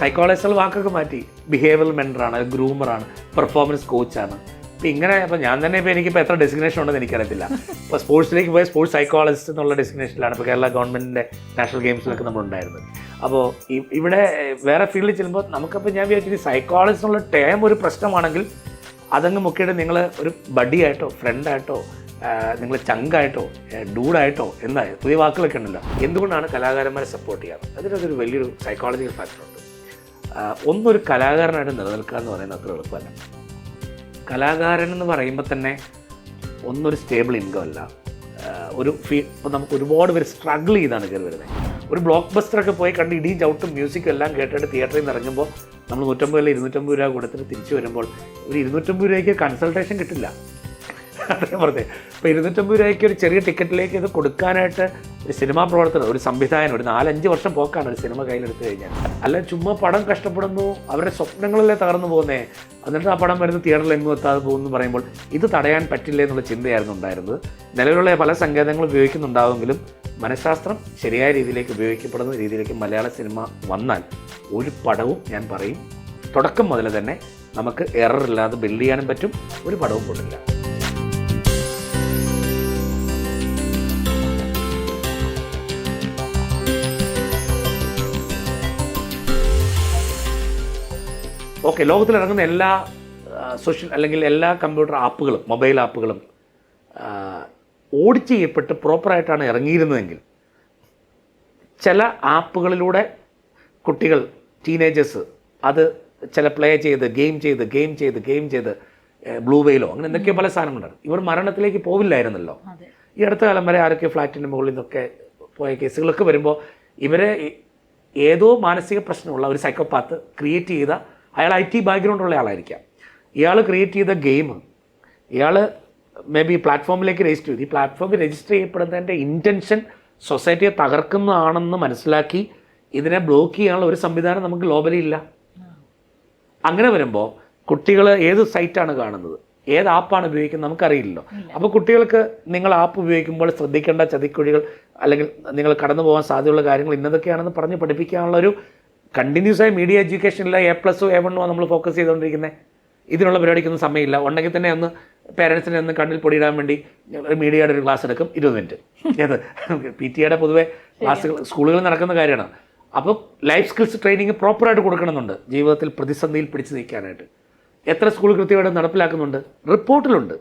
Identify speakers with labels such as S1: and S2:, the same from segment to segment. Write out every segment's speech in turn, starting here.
S1: സൈക്കോളജിസ്റ്റുകൾ വാക്കൊക്കെ മാറ്റി behavioural മെൻറ്ററാണ്, ഗ്രൂമറാണ്, performance കോച്ചാണ്. അപ്പോൾ ഇങ്ങനെ ഇപ്പോൾ ഞാൻ തന്നെ ഇപ്പോൾ എനിക്കിപ്പോൾ എത്ര ഡെസിഗ്നേഷൻ ഉണ്ടെന്ന് എനിക്കറിയത്തില്ല. ഇപ്പോൾ സ്പോർട്സിലേക്ക് പോയ സ്പോർട്സ് സൈക്കോളജിസ്റ്റ് എന്നുള്ള ഡെസിഗ്നേഷനിലാണ് ഇപ്പോൾ കേരള ഗവൺമെൻറ്റിൻ്റെ നാഷണൽ ഗെയിംസിലൊക്കെ നമ്മളുണ്ടായിരുന്നത്. അപ്പോൾ ഇവിടെ വേറെ ഫീൽഡിൽ ചെല്ലുമ്പോൾ നമുക്കപ്പോൾ ഞാൻ വിചാരിച്ചത് സൈക്കോളജിസ്റ്റ് എന്നുള്ള ടേം ഒരു പ്രശ്നമാണെങ്കിൽ അതങ്ങ് മുക്കിയിട്ട് നിങ്ങൾ ഒരു ബഡിയായിട്ടോ ഫ്രണ്ടായിട്ടോ നിങ്ങൾ ചങ്കായിട്ടോ ഡൂഡായിട്ടോ എന്തായാലും പുതിയ വാക്കുകളൊക്കെ ഉണ്ടല്ലോ. എന്തുകൊണ്ടാണ് കലാകാരന്മാരെ സപ്പോർട്ട് ചെയ്യാറ്? അതിനൊരു വലിയൊരു സൈക്കോളജിക്കൽ ഫാക്ടറുണ്ട്. ഒന്നൊരു കലാകാരനായിട്ട് നിലനിൽക്കുക എന്ന് പറയുന്നത് അത്ര എളുപ്പമല്ല. കലാകാരൻ എന്ന് പറയുമ്പോൾ തന്നെ ഒന്നൊരു സ്റ്റേബിൾ ഇൻകം അല്ല. ഇപ്പോൾ നമുക്ക് ഒരുപാട് പേര് സ്ട്രഗിൾ ചെയ്താണ് കയറി വരുന്നത്. ഒരു ബ്ലോക്ക് ബസ്റ്ററൊക്കെ പോയി കണ്ട് ഇടിയും ചവിട്ടും മ്യൂസിക്കും എല്ലാം കേട്ടിട്ട് തിയേറ്ററിൽ നിന്ന് ഇറങ്ങുമ്പോൾ നമ്മൾ 150 250 രൂപ കൊടുത്തിട്ട് തിരിച്ചു വരുമ്പോൾ ഒരു 250 രൂപയ്ക്ക് കൺസൾട്ടേഷൻ കിട്ടില്ല. അതേ പറഞ്ഞേ. ഇപ്പോൾ 250 രൂപയ്ക്ക് ഒരു ചെറിയ ടിക്കറ്റിലേക്ക് ഇത് കൊടുക്കാനായിട്ട് ഒരു സിനിമാ പ്രവർത്തകർ, ഒരു സംവിധായകൻ ഒരു 4-5 വർഷം പോക്കാണ് ഒരു സിനിമ കയ്യിലെടുത്ത് കഴിഞ്ഞാൽ. അല്ല ചുമ്മാ പടം കഷ്ടപ്പെടുന്നു, അവരുടെ സ്വപ്നങ്ങളല്ലേ തകർന്നു പോകുന്നേ, എന്നിട്ട് ആ പടം വരുന്ന തിയേറ്ററിൽ എങ്ങും എത്താതെ പോകുമെന്ന് പറയുമ്പോൾ ഇത് തടയാൻ പറ്റില്ല എന്നുള്ള ചിന്തയായിരുന്നു ഉണ്ടായിരുന്നത്. നിലവിലുള്ള പല സങ്കേതങ്ങളും ഉപയോഗിക്കുന്നുണ്ടാവുമെങ്കിലും മനഃശാസ്ത്രം ശരിയായ രീതിയിലേക്ക് ഉപയോഗിക്കപ്പെടുന്ന രീതിയിലേക്ക് മലയാള സിനിമ വന്നാൽ ഒരു പടവും ഞാൻ പറയും തുടക്കം മുതൽ തന്നെ നമുക്ക് എറർ ഇല്ലാതെ ബിൽഡ് ചെയ്യാനും പറ്റും, ഒരു പടവും കൊണ്ടില്ല. ഓക്കെ, ലോകത്തിലിറങ്ങുന്ന എല്ലാ സോഷ്യൽ അല്ലെങ്കിൽ എല്ലാ കമ്പ്യൂട്ടർ ആപ്പുകളും മൊബൈൽ ആപ്പുകളും ഓഡിറ്റ് ചെയ്യപ്പെട്ട് പ്രോപ്പറായിട്ടാണ് ഇറങ്ങിയിരുന്നതെങ്കിൽ ചില ആപ്പുകളിലൂടെ കുട്ടികൾ ടീനേജേഴ്സ് അത് ചില പ്ലേ ചെയ്ത് ഗെയിം ചെയ്ത് ബ്ലൂ വെയിലോ അങ്ങനെ എന്തൊക്കെയോ പല സാധനങ്ങളുണ്ട്. ഇവർ മരണത്തിലേക്ക് പോവില്ലായിരുന്നല്ലോ. ഈ അടുത്ത കാലം വരെ ആരൊക്കെ ഫ്ലാറ്റിൻ്റെ മുകളിൽ നിന്നൊക്കെ പോയ കേസുകളൊക്കെ വരുമ്പോൾ ഇവരെ ഏതോ മാനസിക പ്രശ്നമുള്ള ഒരു സൈക്കോപാത്ത് ക്രിയേറ്റ് ചെയ്ത, അയാൾ IT ബാക്ക്ഗ്രൗണ്ടുള്ള ആളായിരിക്കാം, ഇയാൾ ക്രിയേറ്റ് ചെയ്ത ഗെയിം ഇയാൾ മേ ബി പ്ലാറ്റ്ഫോമിലേക്ക് രജിസ്റ്റർ ചെയ്തു. ഈ പ്ലാറ്റ്ഫോമിൽ രജിസ്റ്റർ ചെയ്യപ്പെടുന്നതിൻ്റെ ഇൻറ്റൻഷൻ സൊസൈറ്റിയെ തകർക്കുന്നതാണെന്ന് മനസ്സിലാക്കി ഇതിനെ ബ്ലോക്ക് ചെയ്യാനുള്ള ഒരു സംവിധാനം നമുക്ക് ഗ്ലോബലി ഇല്ല. അങ്ങനെ വരുമ്പോൾ കുട്ടികൾ ഏത് സൈറ്റാണ് കാണുന്നത്, ഏത് ആപ്പാണ് ഉപയോഗിക്കുന്നത് നമുക്കറിയില്ലല്ലോ. അപ്പോൾ കുട്ടികൾക്ക് നിങ്ങൾ ആപ്പ് ഉപയോഗിക്കുമ്പോൾ ശ്രദ്ധിക്കേണ്ട ചതിക്കുഴികൾ അല്ലെങ്കിൽ നിങ്ങൾ കടന്നു പോകാൻ സാധ്യതയുള്ള കാര്യങ്ങൾ ഇന്നതൊക്കെയാണെന്ന് പറഞ്ഞ് പഠിപ്പിക്കാനുള്ളൊരു കണ്ടിന്യൂസ് ആയി മീഡിയ എഡ്യൂക്കേഷനില്ല. A+, A1 നമ്മൾ ഫോക്കസ് ചെയ്തുകൊണ്ടിരിക്കുന്നത്. ഇതിനുള്ള പരിപാടിക്കൊന്നും സമയമില്ല. ഉണ്ടെങ്കിൽ തന്നെ ഒന്ന് പേരൻസിനെ ഒന്ന് കണ്ണിൽ പൊടിയിടാൻ വേണ്ടി മീഡിയയുടെ ഒരു ക്ലാസ് എടുക്കും 20 മിനിറ്റ്. ഏത് PTA പൊതുവെ ക്ലാസ്സുകൾ സ്കൂളുകളിൽ നടക്കുന്ന കാര്യമാണ്. അപ്പോൾ ലൈഫ് സ്കിൽസ് ട്രെയിനിങ് പ്രോപ്പറായിട്ട് കൊടുക്കണമെന്നുണ്ട് ജീവിതത്തിൽ പ്രതിസന്ധിയിൽ പിടിച്ചു നിൽക്കാനായിട്ട്. എത്ര സ്കൂൾ കൃത്യമായിട്ട് നടപ്പിലാക്കുന്നുണ്ട്? റിപ്പോർട്ടിലുണ്ട്.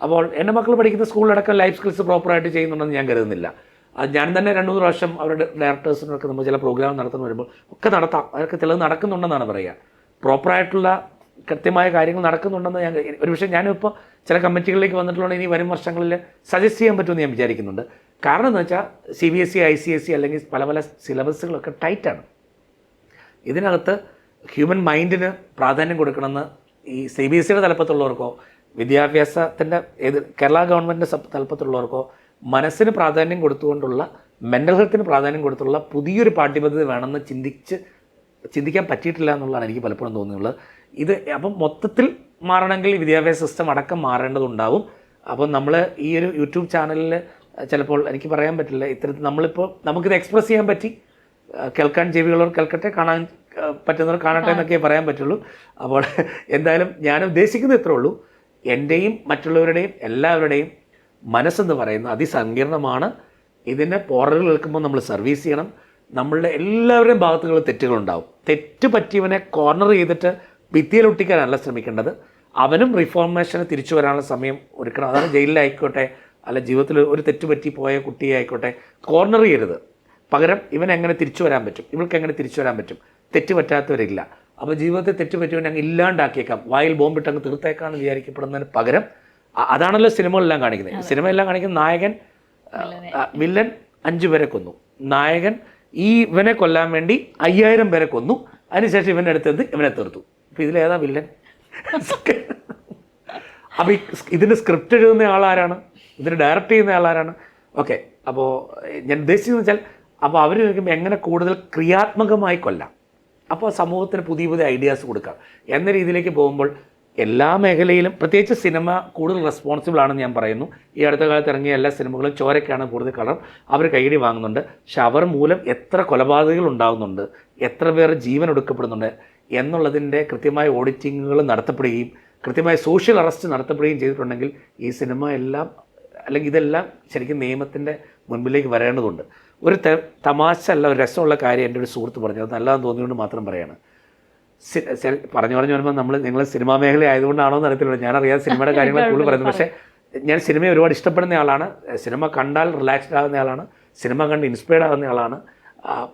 S1: അപ്പോൾ എൻ്റെ മക്കൾ പഠിക്കുന്ന സ്കൂളിലടക്കം ലൈഫ് സ്കിൽസ് പ്രോപ്പറായിട്ട് ചെയ്യുന്നുണ്ടെന്ന് ഞാൻ കരുതുന്നില്ല. അത് ഞാൻ തന്നെ 2-3 പ്രാവശ്യം അവരുടെ ഡയറക്ടേഴ്സിനൊക്കെ നമ്മൾ ചില പ്രോഗ്രാം നടത്തുന്ന വരുമ്പോൾ ഒക്കെ നടത്താം, അതൊക്കെ ചിലത് നടക്കുന്നുണ്ടെന്നാണ് പറയുക. പ്രോപ്പറായിട്ടുള്ള കൃത്യമായ കാര്യങ്ങൾ നടക്കുന്നുണ്ടെന്ന് ഞാൻ ഒരുപക്ഷെ ഞാനിപ്പോൾ ചില കമ്മിറ്റികളിലേക്ക് വന്നിട്ടുള്ള ഇനി വരും വർഷങ്ങളിൽ സജസ്റ്റ് ചെയ്യാൻ പറ്റുമെന്ന് ഞാൻ വിചാരിക്കുന്നുണ്ട്. കാരണം എന്ന് വെച്ചാൽ CBSE ICSE അല്ലെങ്കിൽ പല സിലബസുകളൊക്കെ ടൈറ്റാണ്. ഇതിനകത്ത് ഹ്യൂമൻ മൈൻഡിന് പ്രാധാന്യം കൊടുക്കണമെന്ന് ഈ CBSEയുടെ തലപ്പത്തുള്ളവർക്കോ വിദ്യാഭ്യാസത്തിൻ്റെ കേരള ഗവൺമെൻറ്റിൻ്റെ തലപ്പത്തുള്ളവർക്കോ മനസ്സിന് പ്രാധാന്യം കൊടുത്തുകൊണ്ടുള്ള മെൻ്റൽ ഹെൽത്തിന് പ്രാധാന്യം കൊടുത്തുള്ള പുതിയൊരു പാഠ്യപദ്ധതി വേണമെന്ന് ചിന്തിക്കാൻ പറ്റിയിട്ടില്ല എന്നുള്ളതാണ് എനിക്ക് പലപ്പോഴും തോന്നിയുള്ളത്. ഇത് അപ്പം മൊത്തത്തിൽ മാറണമെങ്കിൽ വിദ്യാഭ്യാസ സിസ്റ്റം അടക്കം മാറേണ്ടതുണ്ടാവും. അപ്പം നമ്മൾ ഈ ഒരു യൂട്യൂബ് ചാനലിൽ ചിലപ്പോൾ എനിക്ക് പറയാൻ പറ്റില്ല, ഇത്തരത്തിൽ നമ്മളിപ്പോൾ നമുക്കിത് എക്സ്പ്രസ് ചെയ്യാൻ പറ്റി, കേൾക്കാൻ ചെവിയുള്ളവർ കേൾക്കട്ടെ, കാണാൻ പറ്റുന്നവർ കാണട്ടെ എന്നൊക്കെ പറയാൻ പറ്റുള്ളൂ. അപ്പോൾ എന്തായാലും ഞാൻ ഉദ്ദേശിക്കുന്നത് ഇത്രേ ഉള്ളൂ, എൻ്റെയും മറ്റുള്ളവരുടെയും എല്ലാവരുടെയും മനസ്സെന്ന് പറയുന്നത് അതിസങ്കീർണമാണ്. ഇതിൻ്റെ പോറലുകൾ കേൾക്കുമ്പോൾ നമ്മൾ സർവീസ് ചെയ്യണം. നമ്മളുടെ എല്ലാവരുടെയും ഭാഗത്തുകൾ തെറ്റുകളുണ്ടാവും. തെറ്റ് പറ്റിയവനെ കോർണർ ചെയ്തിട്ട് ഭിത്തിയിലൊട്ടിക്കാനല്ല ശ്രമിക്കേണ്ടത്. അവനും റിഫോർമേഷന് തിരിച്ചു വരാനുള്ള സമയം ഒരുക്കണം. അതാണ് ജയിലിലായിക്കോട്ടെ അല്ല ജീവിതത്തിൽ ഒരു തെറ്റ് പറ്റി പോയ കുട്ടിയെ ആയിക്കോട്ടെ കോർണർ ചെയ്യരുത്. പകരം ഇവൻ എങ്ങനെ തിരിച്ചു വരാൻ പറ്റും, ഇവൾക്ക് എങ്ങനെ തിരിച്ചു വരാൻ പറ്റും. തെറ്റ് പറ്റാത്തവരില്ല. അപ്പോൾ ജീവിതത്തിൽ തെറ്റ് പറ്റിയവൻ അങ്ങ് ഇല്ലാണ്ടാക്കിയേക്കാം, വായിൽ ബോംബിട്ട് അങ്ങ് തീർത്തേക്കാന്ന് വിചാരിക്കപ്പെടുന്നതിന് പകരം അതാണല്ലോ സിനിമകളെല്ലാം കാണിക്കുന്നത്. സിനിമയെല്ലാം കാണിക്കുന്ന നായകൻ വില്ലൻ 5 പേരെ കൊന്നു, നായകൻ ഈ ഇവനെ കൊല്ലാൻ വേണ്ടി 5000 പേരെ കൊന്നു, അതിനുശേഷം ഇവൻ്റെ അടുത്ത് ഇവനെ തീർത്തു. അപ്പോൾ ഇതിലേതാ വില്ലൻ? അപ്പോൾ ഇതിൻ്റെ സ്ക്രിപ്റ്റ് എഴുതുന്ന ആളാരാണ്, ഇതിന് ഡയറക്റ്റ് ചെയ്യുന്ന ആളാരാണ്? ഓക്കെ, അപ്പോൾ ഞാൻ ഉദ്ദേശിച്ചതെന്ന് വെച്ചാൽ അപ്പോൾ അവർ ചോദിക്കുമ്പോൾ എങ്ങനെ കൂടുതൽ ക്രിയാത്മകമായി കൊല്ലാം, അപ്പോൾ സമൂഹത്തിന് പുതിയ പുതിയ ഐഡിയാസ് കൊടുക്കാം എന്ന രീതിയിലേക്ക് പോകുമ്പോൾ എല്ലാ മേഖലയിലും പ്രത്യേകിച്ച് സിനിമ കൂടുതൽ റെസ്പോൺസിബിൾ ആണെന്ന് ഞാൻ പറയുന്നു. ഈ അടുത്ത കാലത്ത് ഇറങ്ങിയ എല്ലാ സിനിമകളും ചോരയ്ക്കാണ് കൂടുതൽ കളർ, അവർ കൈയടി വാങ്ങുന്നുണ്ട്. പക്ഷെ അവർ മൂലം എത്ര കൊലപാതകങ്ങൾ ഉണ്ടാകുന്നുണ്ട്, എത്ര പേർ ജീവൻ ഒടുക്കപ്പെടുന്നുണ്ട് എന്നുള്ളതിൻ്റെ കൃത്യമായ ഓഡിറ്റിങ്ങുകൾ നടത്തപ്പെടുകയും കൃത്യമായ സോഷ്യൽ അറസ്റ്റ് നടത്തപ്പെടുകയും ചെയ്തിട്ടുണ്ടെങ്കിൽ ഈ സിനിമ എല്ലാം അല്ലെങ്കിൽ ഇതെല്ലാം ശരിക്കും നിയമത്തിൻ്റെ മുൻപിലേക്ക് വരേണ്ടതുണ്ട്. ഒരു തമാശ അല്ല, ഒരു രസമുള്ള കാര്യം എൻ്റെ ഒരു സുഹൃത്ത് പറഞ്ഞു, അത് നല്ലതെന്ന് തോന്നിയുകൊണ്ട് മാത്രം പറയാണ്. പറഞ്ഞു വരുമ്പോൾ നിങ്ങൾ സിനിമാ മേഖല ആയതുകൊണ്ടാണോ എന്ന് അറിയത്തില്ല, ഞാനറിയാം സിനിമയുടെ കാര്യങ്ങൾ കൂടുതൽ പറയുന്നത്. പക്ഷേ ഞാൻ സിനിമയെ ഒരുപാട് ഇഷ്ടപ്പെടുന്ന ആളാണ്, സിനിമ കണ്ടാൽ റിലാക്സ്ഡ് ആകുന്ന ആളാണ്, സിനിമ കണ്ട് ഇൻസ്പയർഡ് ആകുന്ന ആളാണ്.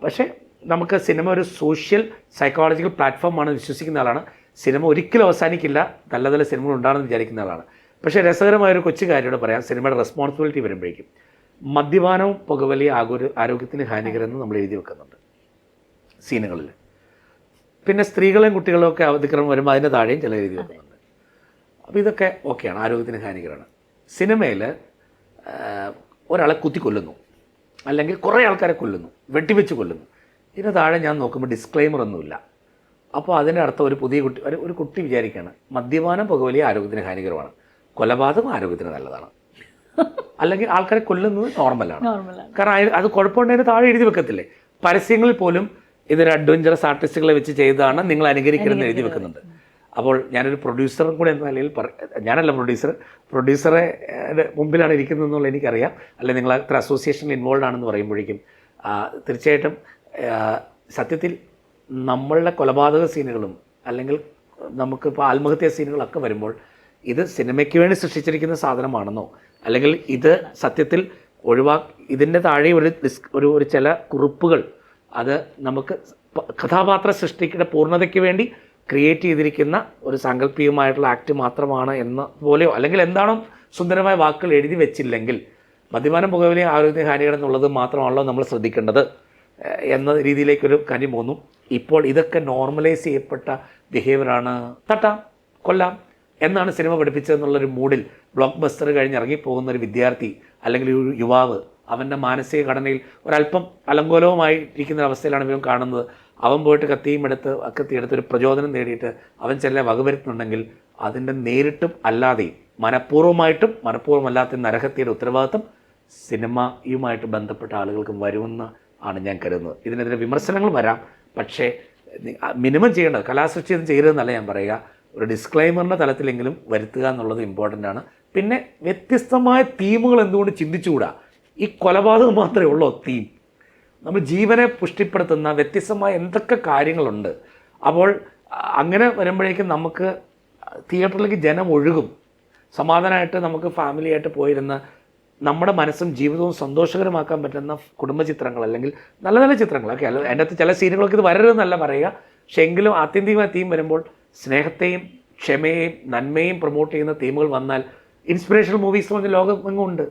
S1: പക്ഷേ നമുക്ക് സിനിമ ഒരു സോഷ്യൽ സൈക്കോളജിക്കൽ പ്ലാറ്റ്ഫോമാണ് വിശ്വസിക്കുന്ന ആളാണ്. സിനിമ ഒരിക്കലും അവസാനിക്കില്ല, നല്ല നല്ല സിനിമകൾ ഉണ്ടാണെന്ന് വിചാരിക്കുന്ന ആളാണ്. പക്ഷേ രസകരമായൊരു കൊച്ചു കാര്യത്തോട് പറയാം, സിനിമയുടെ റെസ്പോൺസിബിലിറ്റി വരുമ്പോഴേക്കും മദ്യപാനവും പുകവലി ആരോഗ്യത്തിന് ഹാനികരെന്ന് നമ്മൾ എഴുതി വെക്കുന്നുണ്ട് സീനുകളിൽ. പിന്നെ സ്ത്രീകളെയും കുട്ടികളെയും ഒക്കെ അവധിക്രമം വരുമ്പോൾ അതിൻ്റെ താഴെയും ചില എഴുതി വെക്കുന്നുണ്ട്. അപ്പോൾ ഇതൊക്കെ ഓക്കെയാണ്, ആരോഗ്യത്തിന് ഹാനികരമാണ്. സിനിമയിൽ ഒരാളെ കുത്തിക്കൊല്ലുന്നു, അല്ലെങ്കിൽ കുറേ ആൾക്കാരെ കൊല്ലുന്നു, വെട്ടിവെച്ച് കൊല്ലുന്നു, ഇതിന് താഴെ ഞാൻ നോക്കുമ്പോൾ ഡിസ്ക്ലെയിമർ ഒന്നുമില്ല. അപ്പോൾ അതിൻ്റെ അർത്ഥം ഒരു കുട്ടി വിചാരിക്കുകയാണ് മദ്യപാനം പുകവലി ആരോഗ്യത്തിന് ഹാനികരമാണ്, കൊലപാതകം ആരോഗ്യത്തിന് നല്ലതാണ്, അല്ലെങ്കിൽ ആൾക്കാരെ കൊല്ലുന്നത് നോർമലാണ്. കാരണം അത് കുഴപ്പമുണ്ടെങ്കിൽ താഴെ എഴുതി വെക്കത്തില്ലേ. പരസ്യങ്ങളിൽ പോലും ഇതൊരു അഡ്വഞ്ചറസ് ആർട്ടിസ്റ്റുകളെ വെച്ച് ചെയ്തതാണ്, നിങ്ങൾ അനുകരിക്കണമെന്ന് എഴുതി വെക്കുന്നുണ്ട്. അപ്പോൾ ഞാനൊരു പ്രൊഡ്യൂസറും കൂടെ എന്ന നിലയിൽ ഞാനല്ല പ്രൊഡ്യൂസറെ മുമ്പിലാണ് ഇരിക്കുന്നതെന്നുള്ള എനിക്കറിയാം. അല്ലെങ്കിൽ നിങ്ങൾ അത്ര അസോസിയേഷനിൽ ഇൻവോൾവ് ആണെന്ന് പറയുമ്പോഴേക്കും തീർച്ചയായിട്ടും സത്യത്തിൽ നമ്മളുടെ കൊലപാതക സീനുകളും അല്ലെങ്കിൽ നമുക്കിപ്പോൾ ആത്മഹത്യാ സീനുകളൊക്കെ വരുമ്പോൾ ഇത് സിനിമയ്ക്ക് വേണ്ടി സൃഷ്ടിച്ചിരിക്കുന്ന സാധനമാണെന്നോ, അല്ലെങ്കിൽ ഇത് സത്യത്തിൽ ഇതിൻ്റെ താഴെ ഒരു ചില കുറിപ്പുകൾ അത് നമുക്ക് കഥാപാത്ര സൃഷ്ടിക്കുന്ന പൂർണ്ണതയ്ക്ക് വേണ്ടി ക്രിയേറ്റ് ചെയ്തിരിക്കുന്ന ഒരു സാങ്കല്പികമായിട്ടുള്ള ആക്ട് മാത്രമാണ് എന്ന പോലെയോ, അല്ലെങ്കിൽ എന്താണോ സുന്ദരമായ വാക്കുകൾ എഴുതി വെച്ചില്ലെങ്കിൽ മദ്യപാനം പുകവലി ആരോഗ്യത്തിന് ഹാനികരം എന്നുള്ളത് മാത്രമാണല്ലോ നമ്മൾ ശ്രദ്ധിക്കേണ്ടത് എന്ന രീതിയിലേക്കൊരു കാര്യം പോന്നു. ഇപ്പോൾ ഇതൊക്കെ നോർമലൈസ് ചെയ്യപ്പെട്ട ബിഹേവിയറാണ്, തട്ടാം കൊല്ലാം എന്നാണ് സിനിമ പഠിപ്പിച്ചതെന്നുള്ളൊരു മൂഡിൽ ബ്ലോക്ക് ബസ്റ്റർ കഴിഞ്ഞ് ഇറങ്ങിപ്പോകുന്ന ഒരു വിദ്യാർത്ഥി അല്ലെങ്കിൽ ഒരു യുവാവ് അവൻ്റെ മാനസിക ഘടനയിൽ ഒരല്പം അലങ്കോലവുമായിരിക്കുന്ന അവസ്ഥയിലാണ് ഇവൻ കാണുന്നത്. അവൻ പോയിട്ട് കത്തിയെടുത്ത് ഒരു പ്രചോദനം നേടിയിട്ട് അവൻ ചില വകവരുത്തുന്നുണ്ടെങ്കിൽ അതിൻ്റെ നേരിട്ടും അല്ലാതെയും മനഃപൂർവ്വമായിട്ടും മനഃപൂർവ്വമല്ലാത്ത നരഹത്യയുടെ ഉത്തരവാദിത്വം സിനിമയുമായിട്ട് ബന്ധപ്പെട്ട ആളുകൾക്ക് വരുമെന്ന് ആണ് ഞാൻ കരുതുന്നത്. ഇതിനെതിരെ വിമർശനങ്ങൾ വരാം, പക്ഷേ മിനിമം ചെയ്യേണ്ടത് കലാസൃഷ്ടി ഒന്നും ചെയ്യരുതെന്നല്ല ഞാൻ പറയുക, ഒരു ഡിസ്ക്ലൈമറിൻ്റെ തലത്തിലെങ്കിലും വരുത്തുക എന്നുള്ളത് ഇമ്പോർട്ടൻ്റ് ആണ്. പിന്നെ വ്യത്യസ്തമായ തീമുകൾ എന്തുകൊണ്ട് ചിന്തിച്ചുകൂടാ? ഈ കൊലപാതകം മാത്രമേ ഉള്ളൂ തീം. നമ്മൾ ജീവനെ പുഷ്ടിപ്പെടുത്തുന്ന വ്യത്യസ്തമായ എന്തൊക്കെ കാര്യങ്ങളുണ്ട്. അപ്പോൾ അങ്ങനെ വരുമ്പോഴേക്കും നമുക്ക് തിയേറ്ററിലേക്ക് ജനം ഒഴുകും. സമാധാനമായിട്ട് നമുക്ക് ഫാമിലിയായിട്ട് പോയിരുന്ന നമ്മുടെ മനസ്സും ജീവിതവും സന്തോഷകരമാക്കാൻ പറ്റുന്ന കുടുംബചിത്രങ്ങൾ അല്ലെങ്കിൽ നല്ല നല്ല ചിത്രങ്ങളൊക്കെ അല്ല, അതിൻ്റെ അകത്ത് ചില സീനുകളൊക്കെ ഇത് വരരുതെന്നല്ല പറയുക, പക്ഷേ എങ്കിലും ആത്യന്തികമായ തീം വരുമ്പോൾ സ്നേഹത്തെയും ക്ഷമയെയും നന്മയും പ്രൊമോട്ട് ചെയ്യുന്ന തീമുകൾ വന്നാൽ ഇൻസ്പിറേഷണൽ മൂവീസ് പറഞ്ഞ ലോകമെങ്ങും ഉണ്ട്.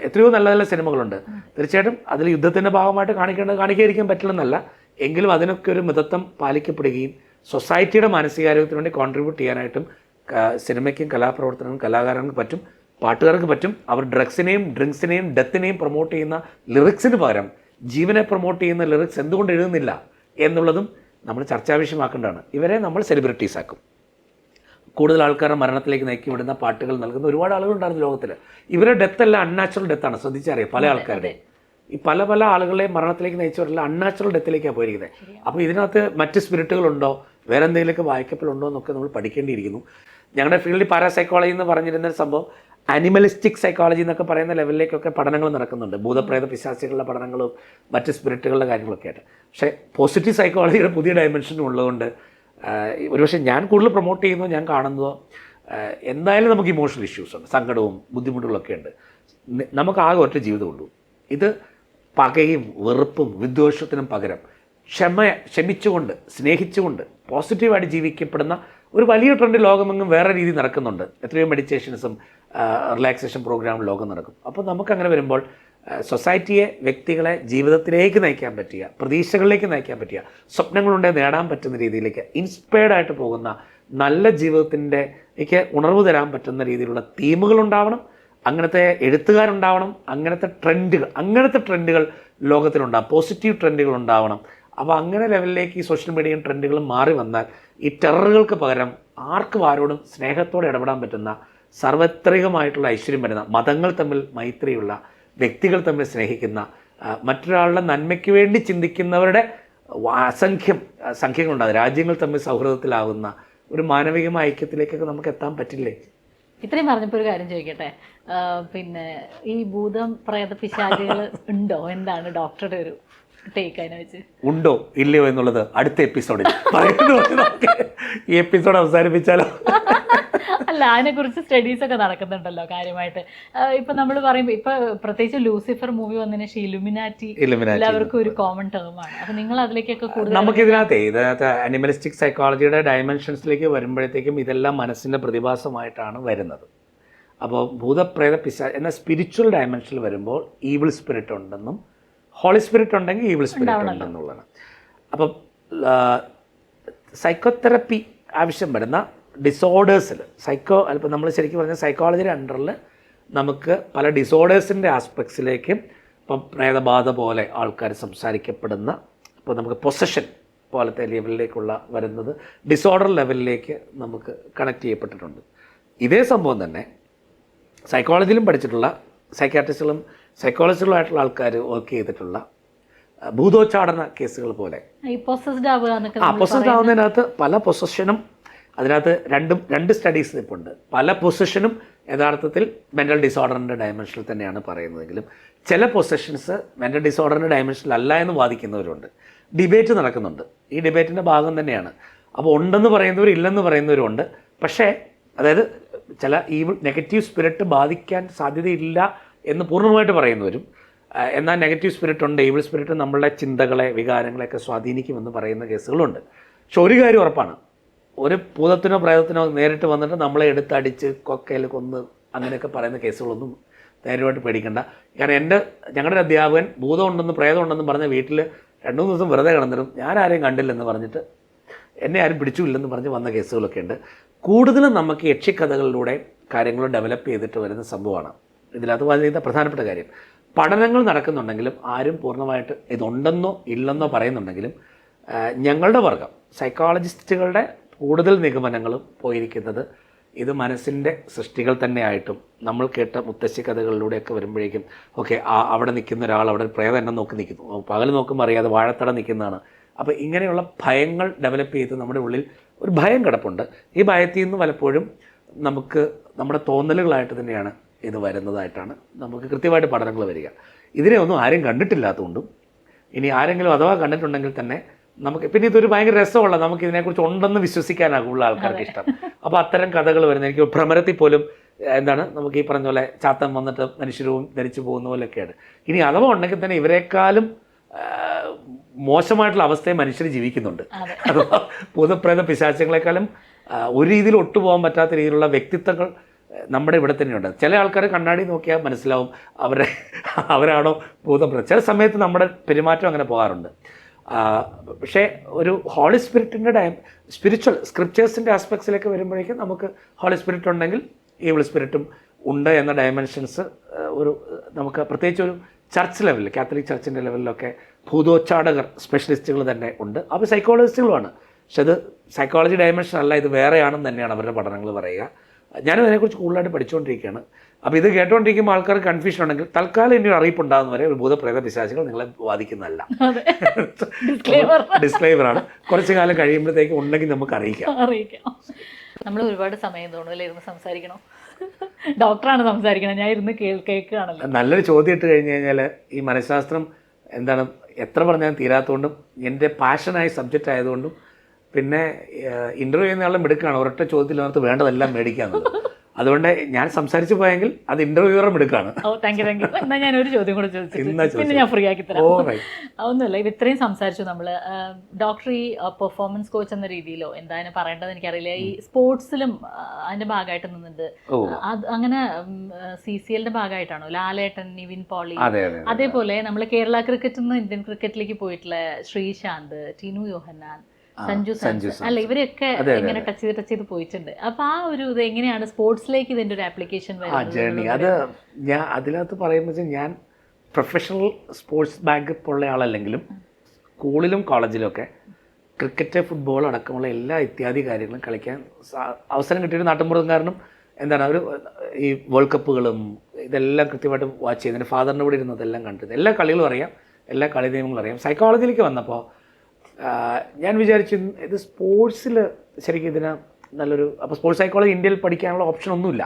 S1: എത്രയോ നല്ല നല്ല സിനിമകളുണ്ട്. തീർച്ചയായിട്ടും അതിൽ യുദ്ധത്തിൻ്റെ ഭാഗമായിട്ട് കാണിക്കാതിരിക്കാൻ പറ്റില്ലെന്നല്ല, എങ്കിലും അതിനൊക്കെ ഒരു മിതത്വം പാലിക്കപ്പെടുകയും സൊസൈറ്റിയുടെ മാനസികാരോഗ്യത്തിന് വേണ്ടി കോൺട്രിബ്യൂട്ട് ചെയ്യാനായിട്ടും സിനിമയ്ക്കും കലാപ്രവർത്തനങ്ങൾക്കും കലാകാരങ്ങൾക്ക് പറ്റും, പാട്ടുകാർക്ക് പറ്റും. അവർ ഡ്രിങ്ക്സിനെയും ഡെത്തിനെയും പ്രൊമോട്ട് ചെയ്യുന്ന ലിറിക്സിന് പകരം ജീവനെ പ്രൊമോട്ട് ചെയ്യുന്ന ലിറിക്സ് എന്തുകൊണ്ട് എഴുതുന്നില്ല എന്നുള്ളതും നമ്മൾ ചർച്ചാവിഷയമാക്കേണ്ടതാണ്. ഇവരെ നമ്മൾ സെലിബ്രിറ്റീസ് ആക്കും. കൂടുതൽ ആൾക്കാരുടെ മരണത്തിലേക്ക് നയിക്കി വിടുന്ന പാട്ടുകൾ നൽകുന്ന ഒരുപാട് ആളുകളുണ്ടായിരുന്നു ലോകത്തിൽ. ഇവരുടെ ഡെത്തെല്ലാം അൺനാച്ചുറൽ ഡെത്താണ്, ശ്രദ്ധിച്ചറിയാം. പല ആൾക്കാരുടെ ഈ പല ആളുകളെ മരണത്തിലേക്ക് നയിച്ചവരെല്ലാം അൺനാച്ചുറൽ ഡെത്തിലേക്കാണ് പോയിരിക്കുന്നത്. അപ്പോൾ ഇതിനകത്ത് മറ്റ് സ്പിരിറ്റുകളുണ്ടോ, വേറെ എന്തെങ്കിലുമൊക്കെ വായിക്കപ്പലുണ്ടോ എന്നൊക്കെ നമ്മൾ പഠിക്കേണ്ടിയിരിക്കുന്നു. ഞങ്ങളുടെ ഫീൽഡിൽ പാരാസൈക്കോളജി എന്ന് പറഞ്ഞിരുന്ന സംഭവം അനിമലിസ്റ്റിക് സൈക്കോളജി എന്നൊക്കെ പറയുന്ന ലെവലിലേക്കൊക്കെ പഠനങ്ങൾ നടക്കുന്നുണ്ട്. ഭൂതപ്രേത പിശാചികളുടെ പഠനങ്ങളും മറ്റ് സ്പിരിറ്റുകളുടെ കാര്യങ്ങളൊക്കെ ആയിട്ട്. പക്ഷേ പോസിറ്റീവ് സൈക്കോളജിയുടെ പുതിയ ഡയമെൻഷനും ഉള്ളതുകൊണ്ട് ഒരുപക്ഷെ ഞാൻ കൂടുതൽ പ്രൊമോട്ട് ചെയ്യുന്നതോ ഞാൻ കാണുന്നതോ എന്തായാലും നമുക്ക് ഇമോഷണൽ ഇഷ്യൂസ് ഉണ്ട്, സങ്കടവും ബുദ്ധിമുട്ടുകളൊക്കെ ഉണ്ട്. നമുക്കാകെ ഒറ്റ ജീവിതമുള്ളൂ. ഇത് പകയും വെറുപ്പും വിദ്വേഷത്തിനും പകരം ക്ഷമിച്ചുകൊണ്ട് സ്നേഹിച്ചുകൊണ്ട് പോസിറ്റീവായിട്ട് ജീവിക്കപ്പെടുന്ന ഒരു വലിയ ട്രെൻഡ് ലോകമെങ്ങും വേറെ രീതി നടക്കുന്നുണ്ട്. എത്രയോ മെഡിറ്റേഷൻസും റിലാക്സേഷൻ പ്രോഗ്രാം ലോകം നടക്കും. അപ്പോൾ നമുക്കങ്ങനെ വരുമ്പോൾ സൊസൈറ്റിയെ, വ്യക്തികളെ ജീവിതത്തിലേക്ക് നയിക്കാൻ പറ്റിയ, പ്രതീക്ഷകളിലേക്ക് നയിക്കാൻ പറ്റിയ, സ്വപ്നങ്ങളുണ്ടെങ്കിൽ നേടാൻ പറ്റുന്ന രീതിയിലേക്ക് ഇൻസ്പയർഡായിട്ട് പോകുന്ന നല്ല ജീവിതത്തിൻ്റെക്ക് ഉണർവ് തരാൻ പറ്റുന്ന രീതിയിലുള്ള തീമുകളുണ്ടാവണം, അങ്ങനത്തെ എഴുത്തുകാരുണ്ടാവണം, അങ്ങനത്തെ ട്രെൻഡുകൾ ലോകത്തിലുണ്ടാകും, പോസിറ്റീവ് ട്രെൻഡുകൾ ഉണ്ടാവണം. അപ്പോൾ അങ്ങനെ ലെവലിലേക്ക് ഈ സോഷ്യൽ മീഡിയയും ട്രെൻഡുകളും മാറി വന്നാൽ ഈ ടെററുകൾക്ക് പകരം ആർക്കും ആരോടും സ്നേഹത്തോടെ ഇടപെടാൻ പറ്റുന്ന സാർവത്രികമായിട്ടുള്ള ഐശ്വര്യം വരുന്ന, മതങ്ങൾ തമ്മിൽ മൈത്രിയുള്ള, വ്യക്തികൾ തമ്മിൽ സ്നേഹിക്കുന്ന, മറ്റൊരാളുടെ നന്മയ്ക്ക് വേണ്ടി ചിന്തിക്കുന്നവരുടെ സംഖ്യകളുണ്ടാകും. രാജ്യങ്ങൾ തമ്മിൽ സൗഹൃദത്തിലാവുന്ന ഒരു മാനവികമായ ഐക്യത്തിലേക്കൊക്കെ നമുക്ക് എത്താൻ പറ്റില്ലേ?
S2: ഇത്രയും പറഞ്ഞപ്പോൾ ഒരു കാര്യം ചോദിക്കട്ടെ, പിന്നെ ഈ ഭൂതം പ്രേത പിശാചുകൾ ഉണ്ടോ? എന്താണ് ഡോക്ടറുടെ ഒരു ടേക്ക് അതിനെ വെച്ച്?
S1: ഉണ്ടോ ഇല്ലയോ എന്നുള്ളത് അടുത്ത എപ്പിസോഡിൽ പറയുന്നു. ഈ എപ്പിസോഡ് അവസാനിപ്പിച്ചാലോ?
S2: അല്ല, അതിനെക്കുറിച്ച് സ്റ്റഡീസ് ഒക്കെ നടക്കുന്നുണ്ടല്ലോ കാര്യമായിട്ട്. ഇപ്പം നമ്മൾ പറയുമ്പോൾ ഇപ്പം പ്രത്യേകിച്ച് ലൂസിഫർ മൂവി വന്നതിന് ശേഷം ഇലുമിനാറ്റി എല്ലാവർക്കും ഒരു കോമൺ ടേമാണ്. അപ്പം നിങ്ങൾ അതിലേക്കൊക്കെ കൂടുതൽ
S1: ഇതിനകത്ത് അനിമലിസ്റ്റിക് സൈക്കോളജിയുടെ ഡയമെൻഷൻസിലേക്ക് വരുമ്പോഴത്തേക്കും ഇതെല്ലാം മനസ്സിൻ്റെ പ്രതിഭാസമായിട്ടാണ് വരുന്നത്. അപ്പോൾ ഭൂതപ്രേത പിശാച് എന്ന സ്പിരിച്വൽ ഡയമെൻഷനിൽ വരുമ്പോൾ ഈവിൾ സ്പിരിറ്റ് ഉണ്ടെന്നും ഹോളി സ്പിരിറ്റ് ഉണ്ടെങ്കിൽ ഈവിൾ സ്പിരിറ്റ് ഉണ്ടെന്നുള്ളതാണ്. അപ്പം സൈക്കോതെറപ്പി ആവശ്യം വരുന്ന ഡിസോർഡേഴ്സിൽ ഇപ്പം നമ്മൾ ശരിക്കും പറഞ്ഞാൽ സൈക്കോളജിയുടെ അണ്ടറിൽ നമുക്ക് പല ഡിസോർഡേഴ്സിൻ്റെ ആസ്പെക്ട്സിലേക്കും ഇപ്പം പ്രേതബാധ പോലെ ആൾക്കാർ സംസാരിക്കപ്പെടുന്ന, ഇപ്പോൾ നമുക്ക് പൊസഷൻ പോലത്തെ ലെവലിലേക്കുള്ള വരുന്നത് ഡിസോർഡർ ലെവലിലേക്ക് നമുക്ക് കണക്ട് ചെയ്യപ്പെട്ടിട്ടുണ്ട്. ഇതേ സംഭവം തന്നെ സൈക്കോളജിയിലും പഠിച്ചിട്ടുള്ള സൈക്യാട്രിസ്റ്റുകളും സൈക്കോളജിസ്റ്റുകളായിട്ടുള്ള ആൾക്കാർ വർക്ക് ചെയ്തിട്ടുള്ള ഭൂതോച്ചാടന കേസുകൾ പോലെ
S2: പൊസസ്ഡ്
S1: ആവുന്നതിനകത്ത് പല പൊസഷനും അതിനകത്ത് രണ്ട് സ്റ്റഡീസ് ഇപ്പോൾ ഉണ്ട്. പല പൊസിഷനും യഥാർത്ഥത്തിൽ മെൻ്റൽ ഡിസോർഡറിൻ്റെ ഡയമെൻഷനിൽ തന്നെയാണ് പറയുന്നതെങ്കിലും ചില പൊസിഷൻസ് മെൻ്റൽ ഡിസോർഡറിൻ്റെ ഡയമെൻഷനിൽ അല്ല എന്ന് വാദിക്കുന്നവരുണ്ട്. ഡിബേറ്റ് നടക്കുന്നുണ്ട്. ഈ ഡിബേറ്റിൻ്റെ ഭാഗം തന്നെയാണ്. അപ്പോൾ ഉണ്ടെന്ന് പറയുന്നവരും ഇല്ലെന്ന് പറയുന്നവരുണ്ട്. പക്ഷേ അതായത് ചില ഈ നെഗറ്റീവ് സ്പിരിറ്റ് ബാധിക്കാൻ സാധ്യതയില്ല എന്ന് പൂർണ്ണമായിട്ട് പറയുന്നവരും, എന്നാൽ നെഗറ്റീവ് സ്പിരിറ്റ് ഉണ്ട്, ഈവിൾ സ്പിരിറ്റ് നമ്മളുടെ ചിന്തകളെ വികാരങ്ങളെയൊക്കെ സ്വാധീനിക്കുമെന്ന് പറയുന്ന കേസുകളുണ്ട്. പക്ഷെ ഒരു കാര്യം ഉറപ്പാണ്, ഒരു ഭൂതത്തിനോ പ്രേതത്തിനോ നേരിട്ട് വന്നിട്ട് നമ്മളെ എടുത്തടിച്ച് കൊക്കയിൽ കൊന്ന് അങ്ങനെയൊക്കെ പറയുന്ന കേസുകളൊന്നും ധൈര്യമായിട്ട് പേടിക്കണ്ട. കാരണം ഞങ്ങളുടെ അധ്യാപകൻ ഭൂതം ഉണ്ടെന്ന് പ്രേതം ഉണ്ടെന്ന് പറഞ്ഞ വീട്ടിൽ 2-3 ദിവസം വെറുതെ കിടന്നിട്ടും ഞാൻ ആരെയും കണ്ടില്ലെന്ന് പറഞ്ഞിട്ട് എന്നെ ആരും പിടിച്ചില്ലെന്ന് പറഞ്ഞ് വന്ന കേസുകളൊക്കെ ഉണ്ട്. കൂടുതലും നമുക്ക് യക്ഷിക്കഥകളിലൂടെ കാര്യങ്ങൾ ഡെവലപ്പ് ചെയ്തിട്ട് വരുന്ന സംഭവമാണ്. ഇതിനകത്ത് പറയുന്ന പ്രധാനപ്പെട്ട കാര്യം, പഠനങ്ങൾ നടക്കുന്നുണ്ടെങ്കിലും ആരും പൂർണ്ണമായിട്ട് ഇതുണ്ടെന്നോ ഇല്ലെന്നോ പറയുന്നുണ്ടെങ്കിലും ഞങ്ങളുടെ വർഗം സൈക്കോളജിസ്റ്റുകളുടെ കൂടുതൽ നിഗമനങ്ങളും പോയിരിക്കുന്നത് ഇത് മനസ്സിൻ്റെ സൃഷ്ടികൾ തന്നെയായിട്ടും നമ്മൾ കേട്ട മുത്തശ്ശി കഥകളിലൂടെയൊക്കെ വരുമ്പോഴേക്കും ഓക്കെ അവിടെ നിൽക്കുന്ന ഒരാൾ അവിടെ പ്രേതം എന്നെ നോക്കി നിൽക്കുന്നു, പകൽ നോക്കുമ്പോൾ അറിയാതെ വാഴത്തട നിൽക്കുന്നതാണ്. അപ്പോൾ ഇങ്ങനെയുള്ള ഭയങ്ങൾ ഡെവലപ്പ് ചെയ്ത് നമ്മുടെ ഉള്ളിൽ ഒരു ഭയം കിടപ്പുണ്ട്. ഈ ഭയത്തിൽ നിന്ന് പലപ്പോഴും നമുക്ക് നമ്മുടെ തോന്നലുകളായിട്ട് തന്നെയാണ് ഇത് വരുന്നതായിട്ടാണ് നമുക്ക് കൃത്യമായിട്ട് പഠനങ്ങൾ വരിക. ഇതിനെ ഒന്നും ആരും കണ്ടിട്ടില്ലാത്തതുകൊണ്ടും ഇനി ആരെങ്കിലും അഥവാ കണ്ടിട്ടുണ്ടെങ്കിൽ തന്നെ നമുക്ക് പിന്നെ ഇതൊരു ഭയങ്കര രസമുള്ള, നമുക്ക് ഇതിനെക്കുറിച്ച് ഉണ്ടെന്ന് വിശ്വസിക്കാനാകുള്ള ആൾക്കാർക്ക് ഇഷ്ടം. അപ്പോൾ അത്തരം കഥകൾ വരുന്നത് എനിക്ക് ഭ്രമരത്തിൽ പോലും നമുക്ക് ഈ പറഞ്ഞ പോലെ ചാത്തൻ വന്നിട്ട് മനുഷ്യരൂപം ധരിച്ചു പോകുന്ന പോലെയൊക്കെയാണ്. ഇനി അഥവാ ഉണ്ടെങ്കിൽ തന്നെ ഇവരെക്കാളും മോശമായിട്ടുള്ള അവസ്ഥയെ മനുഷ്യർ ജീവിക്കുന്നുണ്ട്. അഥവാ ഭൂതപ്രേത പിശാചങ്ങളെക്കാളും ഒരു രീതിയിൽ ഒട്ടുപോകാൻ പറ്റാത്ത രീതിയിലുള്ള വ്യക്തിത്വങ്ങൾ നമ്മുടെ ഇവിടെ തന്നെയുണ്ട്. ചില ആൾക്കാർ കണ്ണാടി നോക്കിയാൽ മനസ്സിലാവും അവരാണോ ഭൂതപ്രേതം. ചില സമയത്ത് നമ്മുടെ പെരുമാറ്റം അങ്ങനെ പോകാറുണ്ട്. പക്ഷേ ഒരു ഹോളി സ്പിരിറ്റിൻ്റെ സ്പിരിച്വൽ സ്ക്രിപ്റ്റേഴ്സിൻ്റെ ആസ്പെക്ട്സിലേക്ക് വരുമ്പോഴേക്കും നമുക്ക് ഹോളി സ്പിരിറ്റ് ഉണ്ടെങ്കിൽ ഈവിൾ സ്പിരിറ്റും ഉണ്ട് എന്ന ഡയമെൻഷൻസ് നമുക്ക് പ്രത്യേകിച്ച് ഒരു ചർച്ച് ലെവലിൽ, കാത്തലിക് ചർച്ചിൻ്റെ ലെവലിലൊക്കെ ഭൂതോച്ചാടകർ സ്പെഷ്യലിസ്റ്റുകൾ തന്നെ ഉണ്ട്. അവർ സൈക്കോളജിസ്റ്റുകളുമാണ്. പക്ഷെ അത് സൈക്കോളജി ഡയമെൻഷൻ അല്ല, ഇത് വേറെയാണെന്ന് തന്നെയാണ് അവരുടെ പഠനങ്ങൾ പറയുക. ഞാനും അതിനെക്കുറിച്ച് കൂടുതലായിട്ട് പഠിച്ചുകൊണ്ടിരിക്കുകയാണ്. അപ്പോൾ ഇത് കേട്ടുകൊണ്ടിരിക്കുമ്പോൾ ആൾക്കാർക്ക് കൺഫ്യൂഷൻ ഉണ്ടെങ്കിൽ തൽക്കാലം ഇനി ഒരു അറിയിപ്പുണ്ടാകുന്നവരെ ഒരു ഭൂതപ്രേത പിശാചുകൾ നിങ്ങളെ ബാധിക്കുന്നതല്ല. ഡിസ്ക്ലെയിമറാണ്. കുറച്ച് കാലം കഴിയുമ്പോഴത്തേക്ക് ഉണ്ടെങ്കിൽ നമുക്ക് അറിയിക്കാം.
S2: നമ്മൾ ഒരുപാട് സമയം തോന്നുന്നു ഇരുന്ന് സംസാരിക്കണോ? ഡോക്ടറാണ് സംസാരിക്കണം, ഞാൻ ഇരുന്ന് കേൾക്കുകയാണല്ലോ.
S1: നല്ലൊരു ചോദ്യം ഇട്ട് കഴിഞ്ഞ് കഴിഞ്ഞാൽ ഈ മനഃശാസ്ത്രം എന്താണ് എത്ര പറഞ്ഞാൽ തീരാത്തതുകൊണ്ടും എൻ്റെ പാഷനായ സബ്ജക്റ്റ് ആയതുകൊണ്ടും പിന്നെ ഇൻ്റർവ്യൂ ചെയ്യുന്ന ആളും എടുക്കുകയാണ് ഒരൊറ്റ ചോദ്യത്തിനകത്ത് വേണ്ടതെല്ലാം മേടിക്കാന്നുള്ളത്. അതുകൊണ്ട് ഞാൻ സംസാരിച്ചു പോയെങ്കിൽ അത് ഇന്റർവ്യൂവറും എടുക്കാണ്.
S2: എന്നാൽ ഞാൻ ഒരു ചോദ്യം കൂടെ ചോദിച്ചു, പിന്നെ ഞാൻ ഫ്രീ ആക്കി തരാം. ഒന്നുമില്ല, ഇത് ഇത്രയും സംസാരിച്ചു നമ്മൾ. ഡോക്ടർ ഈ പെർഫോമൻസ് കോച്ച് എന്ന രീതിയിലോ എന്തായാലും പറയേണ്ടത് എനിക്കറിയില്ല, ഈ സ്പോർട്സിലും അതിന്റെ ഭാഗമായിട്ട് നിന്നിട്ട് അങ്ങനെ CCLന്റെ ഭാഗമായിട്ടാണോ ലാലേട്ടൻ, നിവിൻ പോളി, അതേപോലെ നമ്മൾ കേരള ക്രിക്കറ്റിൽ നിന്ന് ഇന്ത്യൻ ക്രിക്കറ്റിലേക്ക് പോയിട്ടുള്ള ശ്രീശാന്ത്, ടിനു യോഹന്നാൻ, സഞ്ജു സാംസൺ അല്ല, ഇവരൊക്കെ ഇങ്ങനെ ടച്ച് ചെയ്ത് പോയിട്ടുണ്ട്. അപ്പൊ ആ ഒരു ഇത് എങ്ങനെയാണ് സ്പോർട്സിലേക്ക് ഇതിന്റെ ഒരു ആപ്ലിക്കേഷൻ
S1: ജേർണി? അത് ഞാൻ അതിനകത്ത് പറയുമ്പോൾ ഞാൻ പ്രൊഫഷണൽ സ്പോർട്സ് ബാക്കപ്പ് ഉള്ള ആളല്ലെങ്കിലും സ്കൂളിലും കോളേജിലും ഒക്കെ ക്രിക്കറ്റ്, ഫുട്ബോൾ അടക്കമുള്ള എല്ലാ ഇത്യാദി കാര്യങ്ങളും കളിക്കാൻ അവസരം കിട്ടിയൊരു നാട്ടുമ്പുറക്കാരനും എന്താണ് ഒരു ഈ വേൾഡ് കപ്പുകളും ഇതെല്ലാം കൃത്യമായിട്ട് വാച്ച് ചെയ്ത് എൻ്റെ ഫാദറിൻ്റെ കൂടെ ഇരുന്നതെല്ലാം കണ്ടിരുന്നത് എല്ലാ കളികളും അറിയാം, എല്ലാ കളി നിയമങ്ങളും അറിയാം. സൈക്കോളജിയിലേക്ക് വന്നപ്പോൾ ഞാൻ വിചാരിച്ചു ഇത് സ്പോർട്സിൽ ശരിക്കും ഇതിന് നല്ലൊരു, അപ്പോൾ സ്പോർട്സ് സൈക്കോളജി ഇന്ത്യയിൽ പഠിക്കാനുള്ള ഓപ്ഷൻ ഒന്നുമില്ല.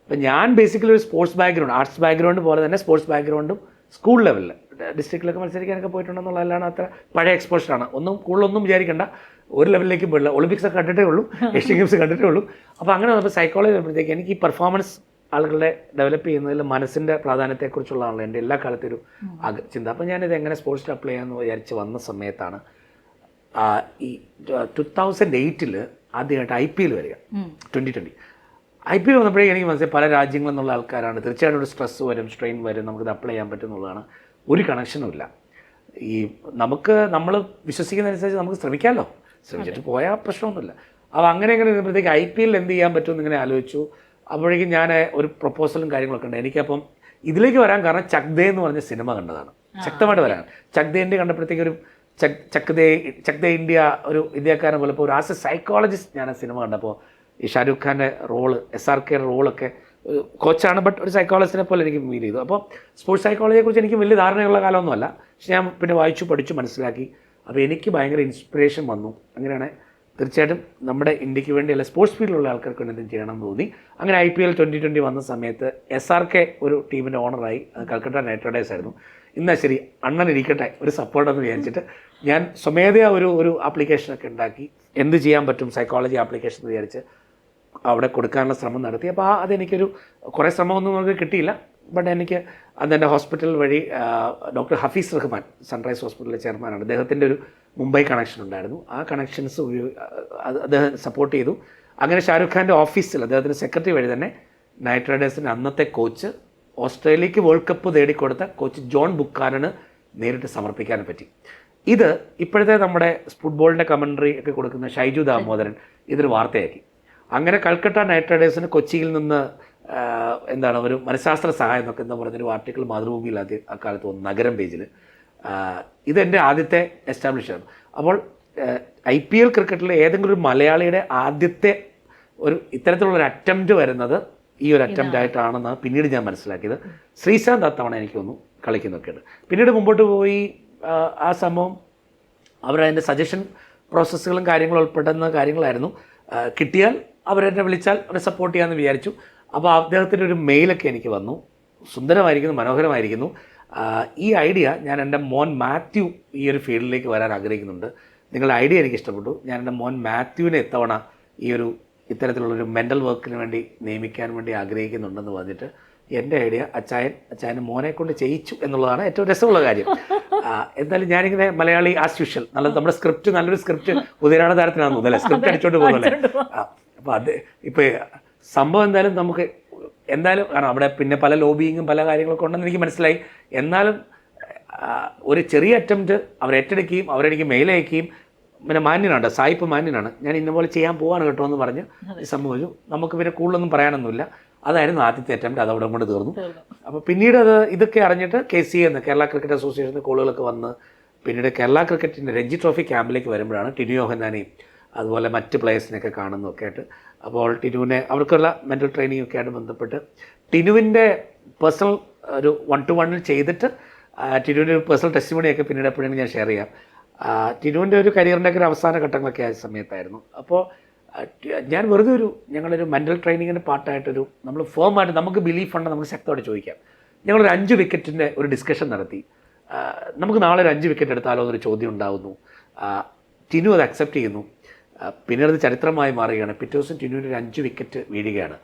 S1: അപ്പം ഞാൻ ബേസിക്കലി ഒരു സ്പോർട്സ് ബാക്ക്ഗ്രൗണ്ട്, ആർട്സ് ബാക്ക്ഗ്രൗണ്ട് പോലെ തന്നെ സ്പോർട്സ് ബാക്ക്ഗ്രൗണ്ടും സ്കൂൾ ലെവലിൽ ഡിസ്ട്രിക്റ്റിലൊക്കെ മത്സരിക്കാനൊക്കെ പോയിട്ടുണ്ടെന്നുള്ളതല്ലാണ് അത്ര പഴയ എക്സ്പോഷറാണ്. കൂടുതലൊന്നും വിചാരിക്കേണ്ട, ഒരു ലെവലിലേക്ക് പോയില്ല. ഒളിമ്പിക്സ് ഒക്കെ കണ്ടിട്ടേ ഉള്ളൂ, ഏഷ്യൻ ഗെയിംസ് കണ്ടിട്ടേ ഉള്ളൂ. അപ്പോൾ അങ്ങനെ വന്നപ്പോൾ സൈക്കോളജി വരുമ്പോഴത്തേക്ക് എനിക്ക് ഈ പെർഫോമൻസ് ആളുകളെ ഡെവലപ്പ് ചെയ്യുന്നതിൽ മനസ്സിൻ്റെ പ്രാധാന്യത്തെക്കുറിച്ചുള്ളതാണല്ലോ എൻ്റെ എല്ലാ കാലത്തും ഒരു ചിന്ത. അപ്പോൾ ഞാനിത് എങ്ങനെ സ്പോർട്സിൽ അപ്ലൈ ചെയ്യാമെന്ന് വിചാരിച്ച് വന്ന സമയത്താണ് ഈ 2008 ആദ്യമായിട്ട് IPL വരിക, 2020 IPL വന്നപ്പോഴേക്കും എനിക്ക് മനസ്സിലായി പല രാജ്യങ്ങളിൽ നിന്നുള്ള ആൾക്കാരാണ്. തീർച്ചയായിട്ടും ഒരു സ്ട്രെസ് വരും, സ്ട്രെയിൻ വരും, നമുക്കിത് അപ്ലൈ ചെയ്യാൻ പറ്റും എന്നുള്ളതാണ്. ഒരു കണക്ഷനും ഇല്ല. ഈ നമ്മൾ വിശ്വസിക്കുന്നതനുസരിച്ച് നമുക്ക് ശ്രമിക്കാമല്ലോ, ശ്രമിച്ചിട്ട് പോയാൽ പ്രശ്നമൊന്നുമില്ല. അപ്പോൾ അങ്ങനെ വരുമ്പോഴത്തേക്ക് IPL എന്ത് ചെയ്യാൻ പറ്റുമെന്ന് ഇങ്ങനെ ആലോചിച്ചു. അപ്പോഴേക്കും ഞാൻ ഒരു പ്രപ്പോസലും കാര്യങ്ങളൊക്കെ ഉണ്ട്. എനിക്കപ്പം ഇതിലേക്ക് വരാൻ കാരണം ചക് ദേ എന്ന് പറഞ്ഞ സിനിമ കണ്ടതാണ്, ശക്തമായിട്ട് വരാൻ. ചക് ദേൻ്റെ കണ്ടപ്പോഴത്തേക്ക് ഒരു ചക് ദേ ഇന്ത്യ, ഒരു ഇന്ത്യക്കാരനെ പോലെ ഇപ്പോൾ ഒരു ആസ് എ സൈക്കോളജിസ്റ്റ് ഞാൻ ആ സിനിമ കണ്ടപ്പോൾ ഈ ഷാരൂഖ് ഖാൻ്റെ റോള്, SRK റോളൊക്കെ കോച്ചാണ്, ബട്ട് ഒരു സൈക്കോളജിസ്റ്റിനെ പോലെ എനിക്ക് ഫീൽ ചെയ്തു. അപ്പോൾ സ്പോർട്സ് സൈക്കോളജിയെക്കുറിച്ച് എനിക്ക് വലിയ ധാരണയുള്ള കാലമൊന്നുമല്ല, പക്ഷെ ഞാൻ പിന്നെ വായിച്ചു പഠിച്ചു മനസ്സിലാക്കി. അപ്പോൾ എനിക്ക് ഭയങ്കര ഇൻസ്പിറേഷൻ വന്നു. അങ്ങനെയാണ് തീർച്ചയായിട്ടും നമ്മുടെ ഇന്ത്യക്ക് വേണ്ടി അല്ല സ്പോർട്സ് ഫീൽഡിലുള്ള ആൾക്കാർക്ക് വേണ്ടി എന്തും ചെയ്യണം എന്ന് തോന്നി. അങ്ങനെ IPL 2020 വന്ന സമയത്ത് SRK ഒരു ടീമിൻ്റെ ഓണറായി, കൽക്കട്ട നൈറ്റ് റൈഡേഴ്സ് ആയിരുന്നു. എന്നാൽ ശരി അണ്ണൻ ഇരിക്കട്ടെ ഒരു സപ്പോർട്ടെന്ന് വിചാരിച്ചിട്ട് ഞാൻ സ്വമേധയാ ഒരു ആപ്ലിക്കേഷനൊക്കെ ഉണ്ടാക്കി, എന്ത് ചെയ്യാൻ പറ്റും സൈക്കോളജി ആപ്ലിക്കേഷൻ എന്ന് വിചാരിച്ച് അവിടെ കൊടുക്കാനുള്ള ശ്രമം നടത്തി. അപ്പോൾ അതെനിക്കൊരു കുറേ ശ്രമമൊന്നും നമുക്ക് കിട്ടിയില്ല. ബട്ട് എനിക്ക് അന്ന് എൻ്റെ ഹോസ്പിറ്റൽ വഴി ഡോക്ടർ ഹഫീസ് റഹ്മാൻ, സൺറൈസ് ഹോസ്പിറ്റലിലെ ചെയർമാനാണ്, അദ്ദേഹത്തിൻ്റെ ഒരു മുംബൈ കണക്ഷൻ ഉണ്ടായിരുന്നു. ആ കണക്ഷൻസ് അദ്ദേഹം സപ്പോർട്ട് ചെയ്തു. അങ്ങനെ ഷാരൂഖ് ഖാൻ്റെ ഓഫീസിൽ അദ്ദേഹത്തിൻ്റെ സെക്രട്ടറി വഴി തന്നെ നൈറ്റ് റൈഡേഴ്സിൻ്റെ അന്നത്തെ കോച്ച്, ഓസ്ട്രേലിയക്ക് വേൾഡ് കപ്പ് നേടിക്കൊടുത്ത കോച്ച് ജോൺ ബുക്കാനന് നേരിട്ട് സമർപ്പിക്കാൻ പറ്റി. ഇത് ഇപ്പോഴത്തെ നമ്മുടെ ഫുട്ബോളിൻ്റെ കമൻട്രി ഒക്കെ കൊടുക്കുന്ന ഷൈജു ദാമോദരൻ ഇതൊരു വാർത്തയാക്കി. അങ്ങനെ കൽക്കട്ട നൈറ്റ് റൈഡേഴ്സിന് കൊച്ചിയിൽ നിന്ന് ഒരു മനഃശാസ്ത്ര സഹായം എന്നൊക്കെ എന്താ പറഞ്ഞൊരു ആർട്ടിക്കിൾ മാതൃഭൂമിയിൽ അക്കാലത്ത് വന്നു, നഗരം പേജിൽ. ഇതെൻ്റെ ആദ്യത്തെ എസ്റ്റാബ്ലിഷാണ്. അപ്പോൾ IPL ക്രിക്കറ്റിൽ ഏതെങ്കിലും ഒരു മലയാളിയുടെ ആദ്യത്തെ ഒരു ഇത്തരത്തിലുള്ളൊരു അറ്റംപ്റ്റ് വരുന്നത് ഈ ഒരു അറ്റംപ്റ്റ് ആയിട്ടാണെന്ന് പിന്നീട് ഞാൻ മനസ്സിലാക്കിയത്. ശ്രീശാന്ത് അത്തവണ എനിക്ക് തോന്നുന്നു കളിക്കുന്നൊക്കെയുണ്ട്. പിന്നീട് മുമ്പോട്ട് പോയി ആ സംഭവം അവരതിൻ്റെ സജഷൻ പ്രോസസ്സുകളും കാര്യങ്ങളും ഉൾപ്പെടുന്ന കാര്യങ്ങളായിരുന്നു. കിട്ടിയാൽ അവരെന്നെ വിളിച്ചാൽ അവരെ സപ്പോർട്ട് ചെയ്യാമെന്ന് വിചാരിച്ചു. അപ്പോൾ അദ്ദേഹത്തിൻ്റെ ഒരു മെയിലൊക്കെ എനിക്ക് വന്നു, സുന്ദരമായിരിക്കുന്നു, മനോഹരമായിരിക്കുന്നു, ഈ ഐഡിയ ഞാൻ എൻ്റെ മോൻ മാത്യു ഈ ഒരു ഫീൽഡിലേക്ക് വരാൻ ആഗ്രഹിക്കുന്നുണ്ട്, നിങ്ങളുടെ ഐഡിയ എനിക്ക് ഇഷ്ടപ്പെട്ടു, ഞാൻ എൻ്റെ മോൻ മാത്യുവിനെ ഇത്തവണ ഈ ഒരു ഇത്തരത്തിലുള്ളൊരു മെൻ്റൽ വർക്കിന് വേണ്ടി നിയമിക്കാൻ വേണ്ടി ആഗ്രഹിക്കുന്നുണ്ടെന്ന് പറഞ്ഞിട്ട് എൻ്റെ ഐഡിയ അച്ചായൻ മോനെ കൊണ്ട് ചെയ്യിച്ചു എന്നുള്ളതാണ് ഏറ്റവും രസമുള്ള കാര്യം. എന്തായാലും ഞാനിങ്ങനെ മലയാളി ആസ് യൂഷ്വൽ നമ്മുടെ സ്ക്രിപ്റ്റ് നല്ലൊരു സ്ക്രിപ്റ്റ് ഉദയനാട താരത്തിനാണെന്ന് തോന്നുന്നല്ലേ, സ്ക്രിപ്റ്റ് അടിച്ചോണ്ട് പോകുന്നല്ലേ. അപ്പോൾ അത് ഇപ്പോൾ സംഭവം എന്തായാലും നമുക്ക് എന്തായാലും കാരണം അവിടെ പിന്നെ പല ലോബിയിങ്ങും പല കാര്യങ്ങളൊക്കെ ഉണ്ടെന്ന് എനിക്ക് മനസ്സിലായി. എന്നാലും ഒരു ചെറിയ അറ്റംപ്റ്റ് അവർ ഏറ്റെടുക്കുകയും അവരെനിക്ക് മെയിൽ അയക്കുകയും പിന്നെ മാന്യനാണ്, സായിപ്പ് മാന്യനാണ്, ഞാൻ ഇന്നപോലെ ചെയ്യാൻ പോവാണ് കേട്ടോ എന്ന് പറഞ്ഞ് സംഭവിച്ചു. നമുക്ക് പിന്നെ കൂടുതലൊന്നും പറയാനൊന്നുമില്ല. അതായിരുന്നു ആദ്യത്തെ അറ്റംപ്റ്റ്, അത് അവിടെ കൊണ്ട് തീർന്നു. അപ്പോൾ പിന്നീട് ഇതൊക്കെ അറിഞ്ഞിട്ട് KCA എന്ന് കേരള ക്രിക്കറ്റ് അസോസിയേഷൻ്റെ കോളുകളൊക്കെ വന്ന് പിന്നീട് കേരള ക്രിക്കറ്റിൻ്റെ രഞ്ജി ട്രോഫി ക്യാമ്പിലേക്ക് വരുമ്പോഴാണ് ടിനു യോഹന്നാനെയും അതുപോലെ മറ്റ് പ്ലേയേഴ്സിനെയൊക്കെ കാണുന്നതൊക്കെ ആയിട്ട്. അപ്പോൾ ടിനുവിനെ അവർക്കുള്ള മെൻ്റൽ ട്രെയിനിങ് ഒക്കെ ആയിട്ട് ബന്ധപ്പെട്ട് ടിനുവിൻ്റെ പേഴ്സണൽ ഒരു 1-to-1 ചെയ്തിട്ട് ടിനുവിൻ്റെ ഒരു പേഴ്സണൽ ടെസ്റ്റിമണിയൊക്കെ പിന്നീട് എപ്പോഴും ഞാൻ ഷെയർ ചെയ്യാം. ടിനുവിൻ്റെ ഒരു കരിയറിൻ്റെ ഒക്കെ ഒരു അവസാന ഘട്ടങ്ങളൊക്കെ ആയ സമയത്തായിരുന്നു. അപ്പോൾ ഞാൻ വെറുതെ ഞങ്ങളൊരു മെൻ്റൽ ട്രെയിനിങ്ങിൻ്റെ പാർട്ടായിട്ടൊരു നമ്മൾ ഫേമായിട്ട് നമുക്ക് ബിലീഫ് ഉണ്ട്, നമുക്ക് ശക്തമായിട്ട് ചോദിക്കാം. ഞങ്ങളൊരു 5 വിക്കറ്റിൻ്റെ ഒരു ഡിസ്കഷൻ നടത്തി. നമുക്ക് നാളെ ഒരു 5 വിക്കറ്റ് എടുത്താലോ എന്നൊരു ചോദ്യം ഉണ്ടാകുന്നു. ടിനു അത് അക്സെപ്റ്റ് ചെയ്യുന്നു. പിന്നീട് അത് ചരിത്രമായി മാറുകയാണ്. പിറ്റേ ദിവസം ടിനുവിൻ്റെ ഒരു 5 വിക്കറ്റ് വീഴുകയാണ്.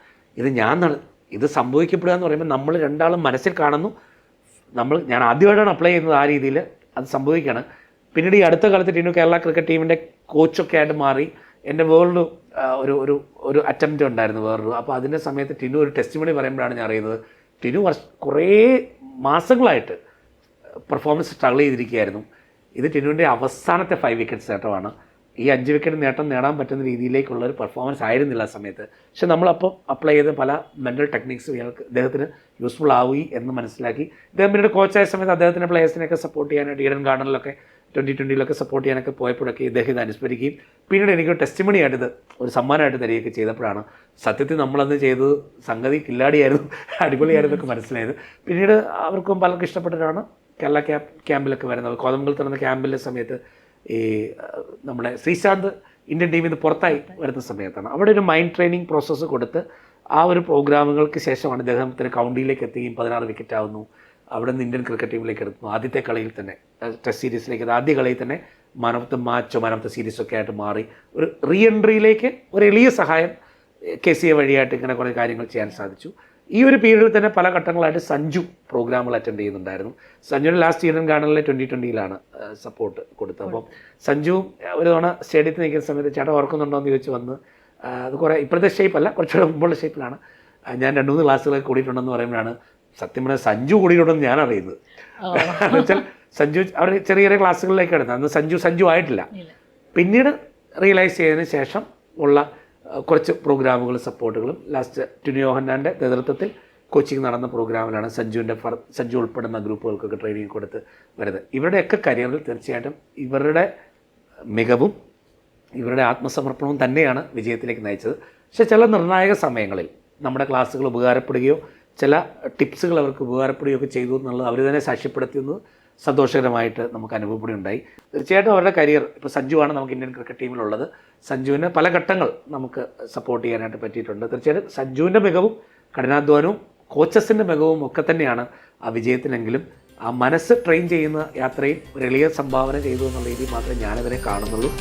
S1: ഇത് സംഭവിക്കപ്പെടുക എന്ന് പറയുമ്പോൾ നമ്മൾ രണ്ടാളും മനസ്സിൽ കാണുന്നു. ഞാൻ ആദ്യമായിട്ടാണ് അപ്ലൈ ചെയ്യുന്നത്, ആ രീതിയിൽ അത് സംഭവിക്കുകയാണ്. പിന്നീട് ഈ അടുത്ത കാലത്ത് ടിനു കേരള ക്രിക്കറ്റ് ടീമിൻ്റെ കോച്ചൊക്കെ ആയിട്ട് മാറി. എൻ്റെ വേറൊരു ഒരു അറ്റംപ്റ്റ് ഉണ്ടായിരുന്നു വേറൊരു. അപ്പോൾ അതിൻ്റെ സമയത്ത് ടിനു ഒരു ടെസ്റ്റിമണി പറയുമ്പോഴാണ് ഞാൻ അറിയുന്നത് ടിനു കുറേ മാസങ്ങളായിട്ട് പെർഫോമൻസ് സ്ട്രഗിൾ ചെയ്തിരിക്കുകയായിരുന്നു. ഇത് ടിനുവിൻ്റെ അവസാനത്തെ 5 വിക്കറ്റ്സ് നേട്ടമാണ്. ഈ 5 വിക്കറ്റ് നേടാൻ പറ്റുന്ന രീതിയിലേക്കുള്ള ഒരു പെർഫോമൻസ് ആയിരുന്നില്ല ആ സമയത്ത്. പക്ഷെ നമ്മളപ്പോൾ അപ്ലൈ ചെയ്ത പല മെൻ്റൽ ടെക്നിക്സും ഇദ്ദേഹത്തിന് യൂസ്ഫുൾ ആവുകയി എന്ന് മനസ്സിലാക്കി. ഇദ്ദേഹം പിന്നീട് കോച്ചായ സമയത്ത് അദ്ദേഹത്തിൻ്റെ പ്ലേയേഴ്സിനെയൊക്കെ സപ്പോർട്ട് ചെയ്യാനായിട്ട് ഈഡൻ ഗാർഡനിലൊക്കെ 2020 സപ്പോർട്ട് ചെയ്യാനൊക്കെ പോയപ്പോഴൊക്കെ ഇദ്ദേഹം ഇത് അനുസ്മരിക്കുകയും പിന്നീട് എനിക്ക് ടെസ്റ്റിമണി ആയിട്ട് ഒരു സമ്മാനമായിട്ട് തരികയൊക്കെ ചെയ്തപ്പോഴാണ് സത്യത്തിൽ നമ്മളന്ന് ചെയ്തത് സംഗതി കില്ലാടിയായിരുന്നു, അടിപൊളിയായിരുന്നൊക്കെ മനസ്സിലായത്. പിന്നീട് അവർക്കും പലർക്കും ഇഷ്ടപ്പെട്ടിട്ടാണ് കേരള ക്യാമ്പിലൊക്കെ വരുന്നത്. കോതമംഗലത്ത് നടന്ന ക്യാമ്പിലെ സമയത്ത് ഈ നമ്മുടെ ശ്രീശാന്ത് ഇന്ത്യൻ ടീമിൽ നിന്ന് പുറത്തായി വരുന്ന സമയത്താണ്. അവിടെ ഒരു മൈൻഡ് ട്രെയിനിങ് പ്രോസസ്സ് കൊടുത്ത് ആ ഒരു പ്രോഗ്രാമുകൾക്ക് ശേഷമാണ് അദ്ദേഹത്തിന് കൗണ്ടിയിലേക്ക് എത്തുകയും 16 വിക്കറ്റ് ആവുന്നു. അവിടെ നിന്ന് ഇന്ത്യൻ ക്രിക്കറ്റ് ടീമിലേക്ക് എടുക്കുന്നു. ആദ്യത്തെ കളിയിൽ തന്നെ ടെസ്റ്റ് സീരീസിലേക്ക് ആദ്യ കളിയിൽ തന്നെ മാൻ ഓഫ് ദ മാച്ചോ മാൻ ഓഫ് ദ സീരീസൊക്കെ ആയിട്ട് മാറി. ഒരു റീ എൻട്രിയിലേക്ക് ഒരു എളിയ സഹായം KCA വഴിയായിട്ട് ഇങ്ങനെ കുറേ കാര്യങ്ങൾ ചെയ്യാൻ സാധിച്ചു. ഈ ഒരു പീരീഡിൽ തന്നെ പല ഘട്ടങ്ങളായിട്ട് സഞ്ജു പ്രോഗ്രാമുകൾ അറ്റൻഡ് ചെയ്യുന്നുണ്ടായിരുന്നു. സഞ്ജുവിൻ്റെ ലാസ്റ്റ് ഈഡൻ ഗാർഡനിലെ 2020 സപ്പോർട്ട് കൊടുത്തത്. അപ്പം സഞ്ജു ഒരു തവണ സ്റ്റേഡിയത്തിൽ നിൽക്കുന്ന സമയത്ത് ചേട്ടാ ഓർക്കുന്നുണ്ടോ എന്ന് ചോദിച്ച് വന്ന്, അത് കുറേ ഇപ്പോഴത്തെ ഷേപ്പല്ല, കുറച്ചുകൂടെ മുമ്പുള്ള ഷേപ്പിലാണ്, ഞാൻ 2-3 ക്ലാസ്സുകളൊക്കെ കൂടിയിട്ടുണ്ടെന്ന് പറയുമ്പോഴാണ് സത്യം പറഞ്ഞാൽ സഞ്ജു കൂടിയിട്ടുണ്ടെന്ന് ഞാൻ അറിയുന്നത്. എന്ന് വെച്ചാൽ സഞ്ജു അവർ ചെറിയ ചെറിയ ക്ലാസ്സുകളിലേക്ക് എടുത്തത്, അന്ന് സഞ്ജു ആയിട്ടില്ല. പിന്നീട് റിയലൈസ് ചെയ്തതിന് ശേഷം ഉള്ള കുറച്ച് പ്രോഗ്രാമുകളും സപ്പോർട്ടുകളും ലാസ്റ്റ് ടിനു യോഹന്നാൻ്റെ നേതൃത്വത്തിൽ കോച്ചിങ് നടന്ന പ്രോഗ്രാമിലാണ് സഞ്ജു ഉൾപ്പെടുന്ന ഗ്രൂപ്പുകൾക്കൊക്കെ ട്രെയിനിങ് കൊടുത്ത് വരുന്നത്. ഇവരുടെയൊക്കെ കരിയറിൽ തീർച്ചയായിട്ടും ഇവരുടെ മികവും ഇവരുടെ ആത്മസമർപ്പണവും തന്നെയാണ് വിജയത്തിലേക്ക് നയിച്ചത്. പക്ഷേ ചില നിർണായക സമയങ്ങളിൽ നമ്മുടെ ക്ലാസ്സുകൾ ഉപകാരപ്പെടുകയോ ചില ടിപ്സുകൾ അവർക്ക് ഉപകാരപ്പെടുകയോ ഒക്കെ ചെയ്തു എന്നുള്ളത് അവർ തന്നെ സാക്ഷ്യപ്പെടുത്തുന്നത് സന്തോഷകരമായിട്ട് നമുക്ക് അനുഭവപ്പെടുകയുണ്ടായി. തീർച്ചയായിട്ടും അവരുടെ കരിയർ, ഇപ്പോൾ സഞ്ജുവാണ് നമുക്ക് ഇന്ത്യൻ ക്രിക്കറ്റ് ടീമിലുള്ളത്. സഞ്ജുവിന് പല ഘട്ടങ്ങൾ നമുക്ക് സപ്പോർട്ട് ചെയ്യാനായിട്ട് പറ്റിയിട്ടുണ്ട്. തീർച്ചയായിട്ടും സഞ്ജുവിൻ്റെ മികവും കഠിനാധ്വാനവും കോച്ചസിൻ്റെ മികവും ഒക്കെ തന്നെയാണ് ആ വിജയത്തിനെങ്കിലും ആ മനസ്സ് ട്രെയിൻ ചെയ്യുന്ന യാത്രയിൽ ഒരു എളിയ സംഭാവന ചെയ്തു എന്നുള്ള രീതിയിൽ മാത്രമേ ഞാനതിനെ കാണുന്നുള്ളൂ.